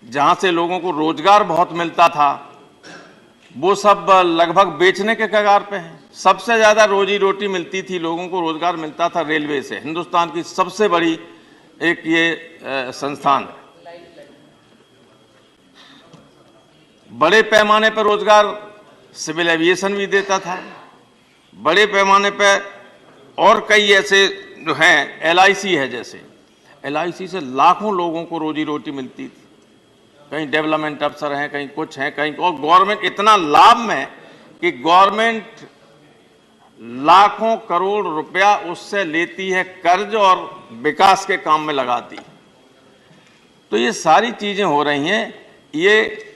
जहां से लोगों को रोजगार बहुत मिलता था, वो सब लगभग बेचने के कगार पे हैं। सबसे ज्यादा रोजी रोटी मिलती थी, लोगों को रोजगार मिलता था रेलवे से। हिंदुस्तान की सबसे बड़ी एक ये संस्थान, बड़े पैमाने पर रोजगार सिविल एविएशन भी देता था, बड़े पैमाने पर और कई ऐसे जो हैं, LIC है, जैसे LIC से लाखों लोगों को रोजी रोटी मिलती थी। कहीं डेवलपमेंट अफसर हैं, कहीं कुछ हैं, कहीं, और गवर्नमेंट इतना लाभ में कि गवर्नमेंट लाखों करोड़ रुपया उससे लेती है कर्ज और विकास के काम में लगाती। तो ये सारी चीजें हो रही हैं, ये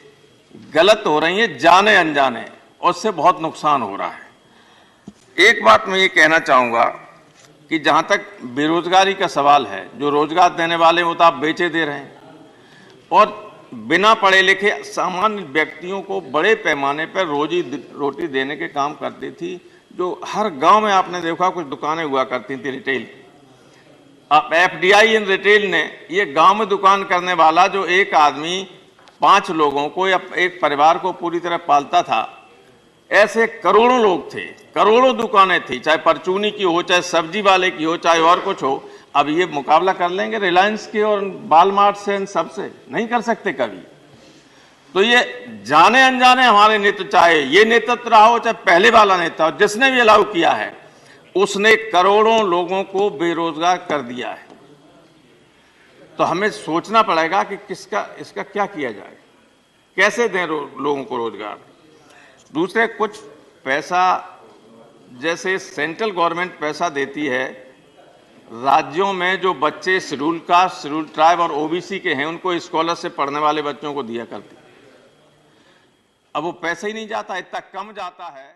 गलत हो रही हैं जाने अनजाने, और उससे बहुत नुकसान हो रहा है। एक बात मैं ये कहना चाहूंगा कि जहां तक बेरोजगारी का सवाल है, जो रोजगार देने वाले वो तो आप बेचे दे रहे हैं, और बिना पढ़े लिखे सामान्य व्यक्तियों को बड़े पैमाने पर रोजी रोटी देने के काम करती थी। जो हर गांव में आपने देखा कुछ दुकानें हुआ करती थी रिटेल। अब FDI इन रिटेल ने, ये गांव में दुकान करने वाला जो एक आदमी 5 लोगों को या एक परिवार को पूरी तरह पालता था, ऐसे करोड़ों लोग थे, करोड़ों दुकानें थी, चाहे परचूनी की हो, चाहे सब्जी वाले की हो, चाहे और कुछ हो। अब ये मुकाबला कर लेंगे रिलायंस के और वालमार्ट से, इन सबसे नहीं कर सकते कभी। तो ये जाने अनजाने हमारे नेतृत्व, चाहे ये नेतृत्व रहा हो, चाहे पहले वाला नेता हो, जिसने भी अलाउ किया है, उसने करोड़ों लोगों को बेरोजगार कर दिया है। तो हमें सोचना पड़ेगा कि इसका क्या किया जाए, कैसे दें लोगों को रोजगार। दूसरे, कुछ पैसा जैसे सेंट्रल गवर्नमेंट पैसा देती है, राज्यों में जो बच्चे शेड्यूल कास्ट, शेड्यूल ट्राइब और OBC के हैं, उनको स्कॉलरशिप पढ़ने वाले बच्चों को दिया करती। अब वो पैसा ही नहीं जाता, इतना कम जाता है।